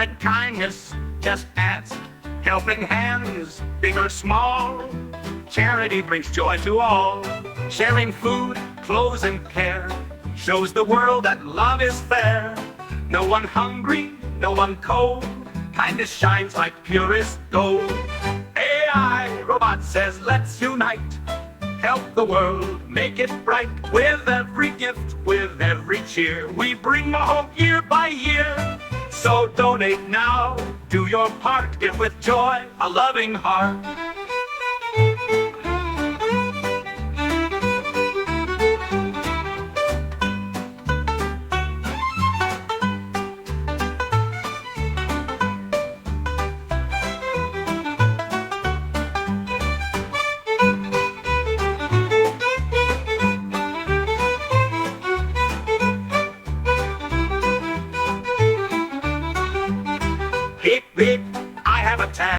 spread kindness, just ask. Helping hands, big or small. Charity brings joy to all. Sharing food, clothes, and care shows the world that love is fair. No one hungry, no one cold. Kindness shines like purest gold. AI robot says let's unite. Help the world, make it bright. With every gift, with every cheer, we bring more hope year by year. So donate now, do your part, give with joy, a loving heart. Beep, beep, I have a task.